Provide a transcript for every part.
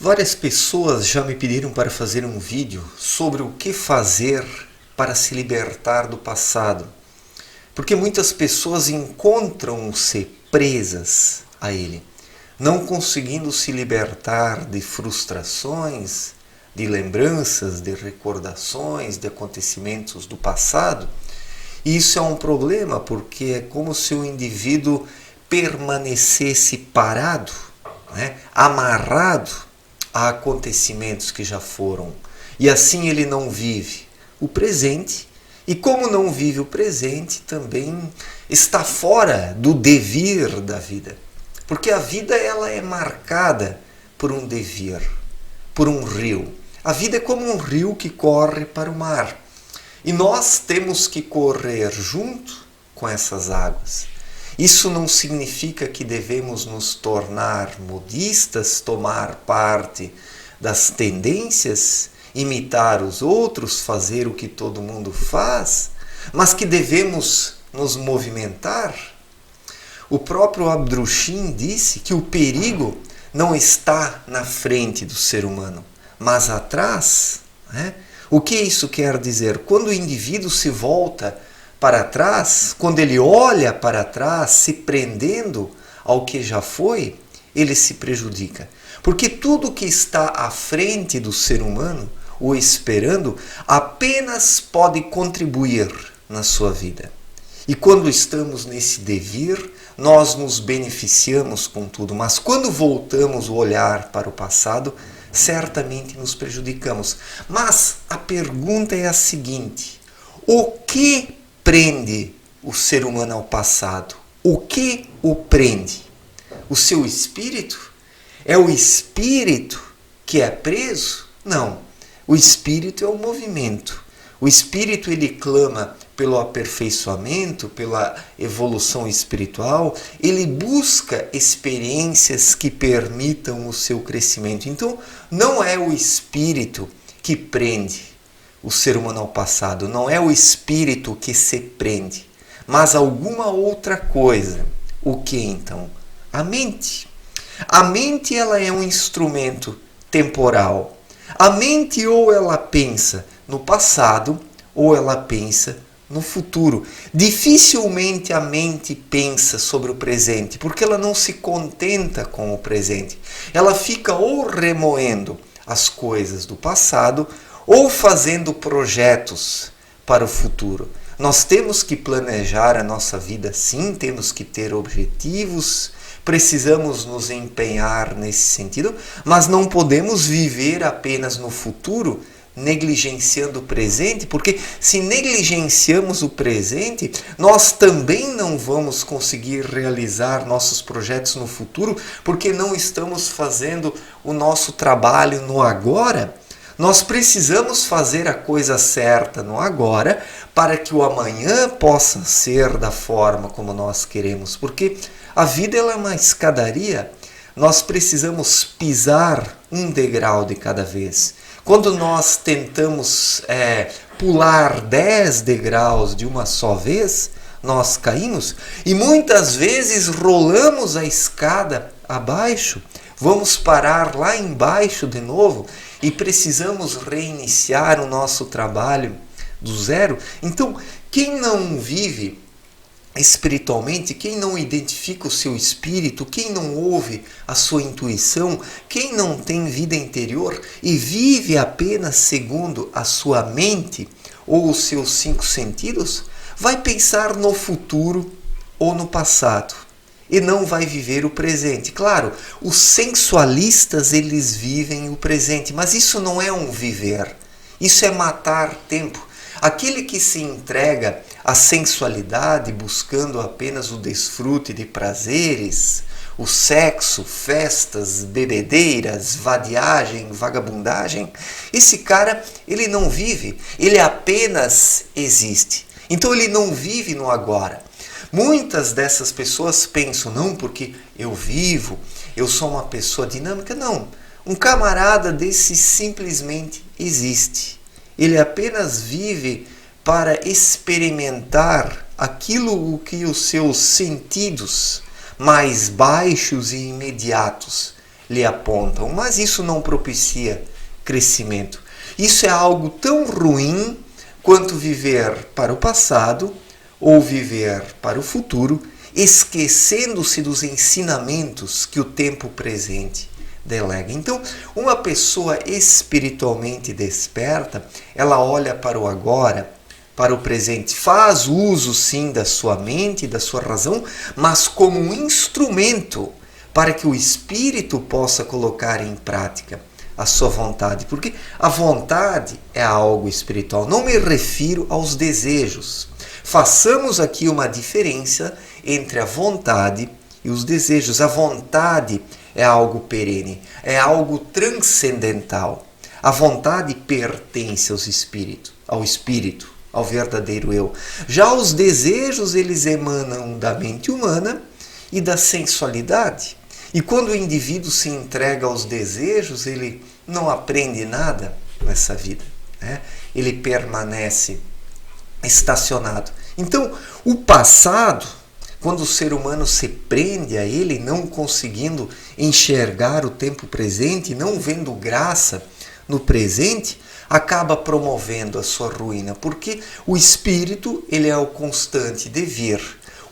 Várias pessoas já me pediram para fazer um vídeo sobre o que fazer para se libertar do passado. Porque muitas pessoas encontram-se presas a ele, não conseguindo se libertar de frustrações, de lembranças, de recordações, de acontecimentos do passado. E isso é um problema, porque é como se o indivíduo permanecesse parado, amarrado a acontecimentos que já foram. E assim ele não vive o presente. E como não vive o presente, também está fora do devir da vida. Porque a vida ela é marcada por um devir, por um rio. A vida é como um rio que corre para o mar. E nós temos que correr junto com essas águas. Isso não significa que devemos nos tornar modistas, tomar parte das tendências, imitar os outros, fazer o que todo mundo faz, mas que devemos nos movimentar. O próprio Abdrushim disse que o perigo não está na frente do ser humano, mas atrás. O que isso quer dizer? Quando o indivíduo se volta para trás, quando ele olha para trás, se prendendo ao que já foi, ele se prejudica. Porque tudo que está à frente do ser humano, o esperando, apenas pode contribuir na sua vida. E quando estamos nesse devir, nós nos beneficiamos com tudo. Mas quando voltamos o olhar para o passado, certamente nos prejudicamos. Mas a pergunta é a seguinte: o que prende o ser humano ao passado? O que o prende? O seu espírito? É o espírito que é preso? Não. O espírito é o movimento. O espírito ele clama pelo aperfeiçoamento, pela evolução espiritual, ele busca experiências que permitam o seu crescimento. Então, não é o espírito que prende o ser humano ao passado, não é o espírito que se prende, mas alguma outra coisa. O que então? A mente. A mente ela é um instrumento temporal. A mente ou ela pensa no passado ou ela pensa no futuro. Dificilmente a mente pensa sobre o presente, porque ela não se contenta com o presente. Ela fica ou remoendo as coisas do passado ou fazendo projetos para o futuro. Nós temos que planejar a nossa vida sim, temos que ter objetivos, precisamos nos empenhar nesse sentido, mas não podemos viver apenas no futuro, negligenciando o presente, porque se negligenciamos o presente, nós também não vamos conseguir realizar nossos projetos no futuro, porque não estamos fazendo o nosso trabalho no agora. Nós precisamos fazer a coisa certa no agora para que o amanhã possa ser da forma como nós queremos, porque a vida ela é uma escadaria, nós precisamos pisar um degrau de cada vez. Quando nós tentamos pular 10 degraus de uma só vez, nós caímos e muitas vezes rolamos a escada abaixo, vamos parar lá embaixo de novo e precisamos reiniciar o nosso trabalho do zero. Então, quem não vive espiritualmente, quem não identifica o seu espírito, quem não ouve a sua intuição, quem não tem vida interior e vive apenas segundo a sua mente ou os seus 5 sentidos, vai pensar no futuro ou no passado e não vai viver o presente. Claro, os sensualistas eles vivem o presente, mas isso não é um viver, isso é matar tempo. Aquele que se entrega à sensualidade buscando apenas o desfrute de prazeres, o sexo, festas, bebedeiras, vadiagem, vagabundagem, esse cara ele não vive, ele apenas existe. Então ele não vive no agora. Muitas dessas pessoas pensam, não, porque eu vivo, eu sou uma pessoa dinâmica. Não, um camarada desse simplesmente existe. Ele apenas vive para experimentar aquilo que os seus sentidos mais baixos e imediatos lhe apontam, mas isso não propicia crescimento. Isso é algo tão ruim quanto viver para o passado ou viver para o futuro, esquecendo-se dos ensinamentos que o tempo presente delega. Então, uma pessoa espiritualmente desperta, ela olha para o agora, para o presente, faz uso sim da sua mente, da sua razão, mas como um instrumento para que o espírito possa colocar em prática a sua vontade, porque a vontade é algo espiritual. Não me refiro aos desejos. Façamos aqui uma diferença entre a vontade e os desejos. A vontade é algo perene, é algo transcendental. A vontade pertence ao espírito, ao verdadeiro eu. Já os desejos, eles emanam da mente humana e da sensualidade. E quando o indivíduo se entrega aos desejos, ele não aprende nada nessa vida, né? Ele permanece estacionado. Então, o passado, quando o ser humano se prende a ele, não conseguindo enxergar o tempo presente, não vendo graça no presente, acaba promovendo a sua ruína, porque o espírito, ele é o constante devir.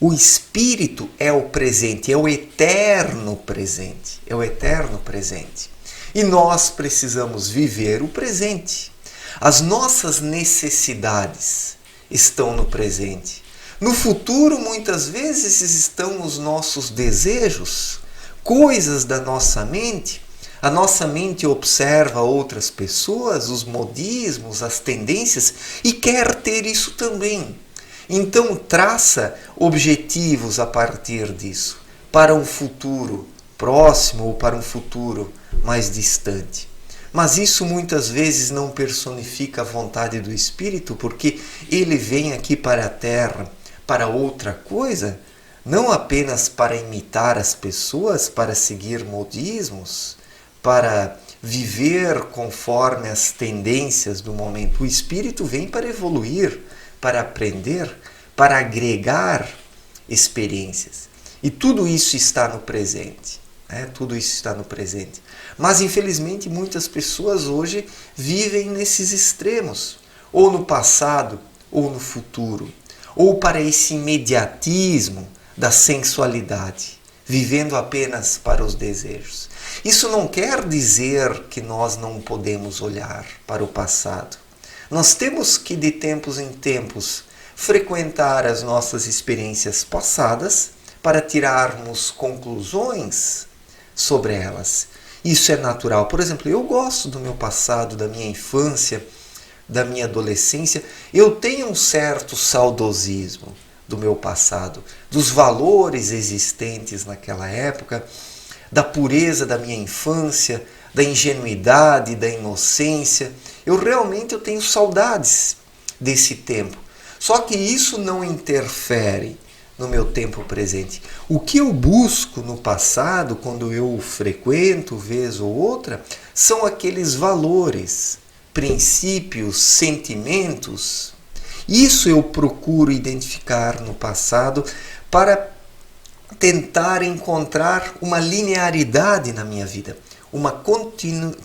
O espírito é o presente, é o eterno presente, é o eterno presente. E nós precisamos viver o presente. As nossas necessidades estão no presente. No futuro, muitas vezes, estão os nossos desejos, coisas da nossa mente. A nossa mente observa outras pessoas, os modismos, as tendências e quer ter isso também. Então traça objetivos a partir disso, para um futuro próximo ou para um futuro mais distante. Mas isso muitas vezes não personifica a vontade do Espírito, porque ele vem aqui para a Terra para outra coisa, não apenas para imitar as pessoas, para seguir modismos, para viver conforme as tendências do momento. O Espírito vem para evoluir, para aprender, para agregar experiências. E tudo isso está no presente. Tudo isso está no presente. Mas, infelizmente, muitas pessoas hoje vivem nesses extremos, ou no passado, ou no futuro, ou para esse imediatismo da sensualidade, vivendo apenas para os desejos. Isso não quer dizer que nós não podemos olhar para o passado. Nós temos que, de tempos em tempos, frequentar as nossas experiências passadas para tirarmos conclusões sobre elas. Isso é natural. Por exemplo, eu gosto do meu passado, da minha infância, da minha adolescência. Eu tenho um certo saudosismo do meu passado, dos valores existentes naquela época, da pureza da minha infância, da ingenuidade, da inocência. Eu tenho saudades desse tempo. Só que isso não interfere no meu tempo presente. O que eu busco no passado, quando eu o frequento vez ou outra, são aqueles valores, princípios, sentimentos. Isso eu procuro identificar no passado para tentar encontrar uma linearidade na minha vida, uma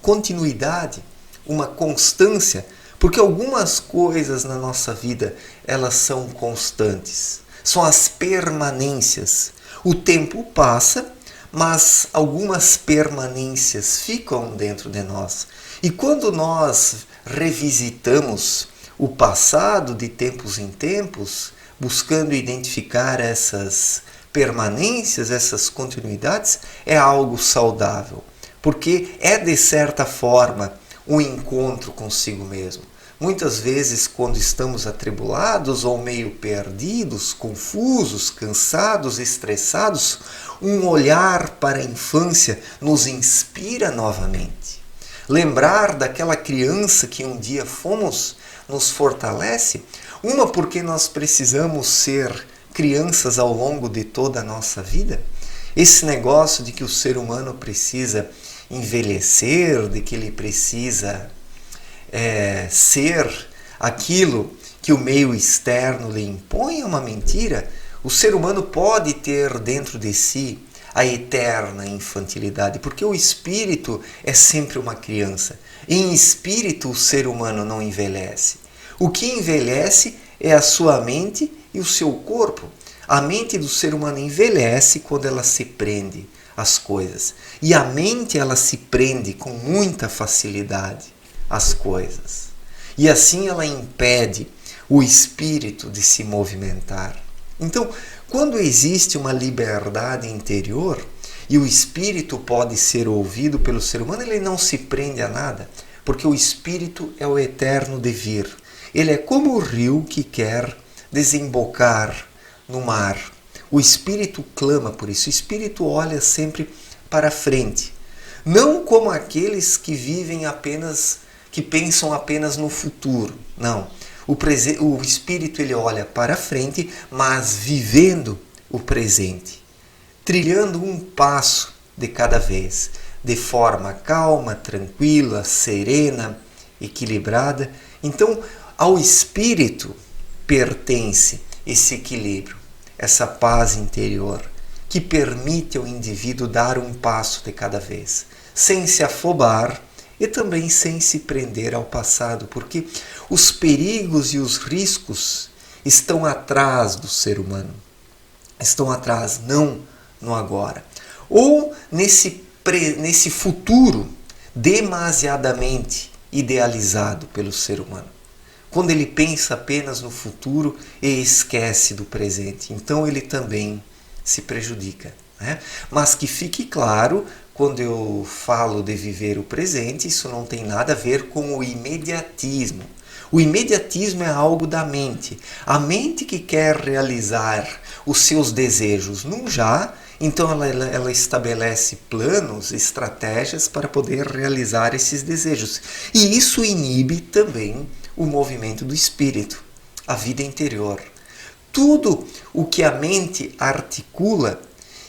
continuidade, uma constância, porque algumas coisas na nossa vida, elas são constantes, são as permanências. O tempo passa, mas algumas permanências ficam dentro de nós. E quando nós revisitamos o passado de tempos em tempos, buscando identificar essas permanências, essas continuidades, é algo saudável, porque é de certa forma um encontro consigo mesmo. Muitas vezes, quando estamos atribulados ou meio perdidos, confusos, cansados, estressados, um olhar para a infância nos inspira novamente. Lembrar daquela criança que um dia fomos nos fortalece, porque nós precisamos ser crianças ao longo de toda a nossa vida. Esse negócio de que o ser humano precisa envelhecer, de que ele precisa ser aquilo que o meio externo lhe impõe, é uma mentira. O ser humano pode ter dentro de si a eterna infantilidade, porque o espírito é sempre uma criança. Em espírito o ser humano não envelhece. O que envelhece é a sua mente e o seu corpo. A mente do ser humano envelhece quando ela se prende às coisas. E a mente ela se prende com muita facilidade às coisas. E assim ela impede o espírito de se movimentar. Então, quando existe uma liberdade interior e o espírito pode ser ouvido pelo ser humano, ele não se prende a nada, porque o espírito é o eterno devir. Ele é como o rio que quer desembocar no mar. O espírito clama por isso. O espírito olha sempre para frente. Não como aqueles que vivem apenas, que pensam apenas no futuro. Não. O espírito ele olha para frente, mas vivendo o presente. Trilhando um passo de cada vez. De forma calma, tranquila, serena, equilibrada. Então, ao espírito pertence esse equilíbrio, essa paz interior, que permite ao indivíduo dar um passo de cada vez, sem se afobar e também sem se prender ao passado, porque os perigos e os riscos estão atrás do ser humano. Estão atrás, não no agora. Ou nesse futuro demasiadamente idealizado pelo ser humano. Quando ele pensa apenas no futuro e esquece do presente. Então ele também se prejudica. Né? Mas que fique claro, quando eu falo de viver o presente, isso não tem nada a ver com o imediatismo. O imediatismo é algo da mente. A mente que quer realizar os seus desejos num já, então ela estabelece planos, estratégias para poder realizar esses desejos. E isso inibe também o movimento do espírito, a vida interior. Tudo o que a mente articula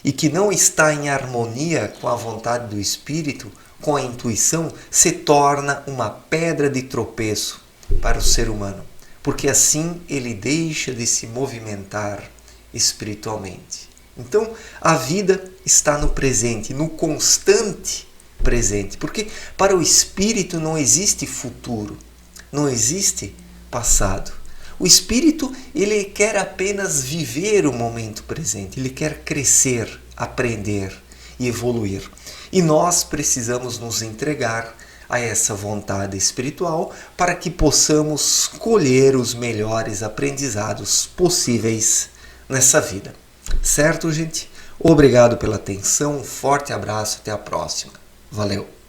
e que não está em harmonia com a vontade do espírito, com a intuição, se torna uma pedra de tropeço para o ser humano, porque assim ele deixa de se movimentar espiritualmente. Então, a vida está no presente, no constante presente, porque para o espírito não existe futuro. Não existe passado. O espírito, ele quer apenas viver o momento presente. Ele quer crescer, aprender e evoluir. E nós precisamos nos entregar a essa vontade espiritual para que possamos colher os melhores aprendizados possíveis nessa vida. Certo, gente? Obrigado pela atenção. Um forte abraço. Até a próxima. Valeu!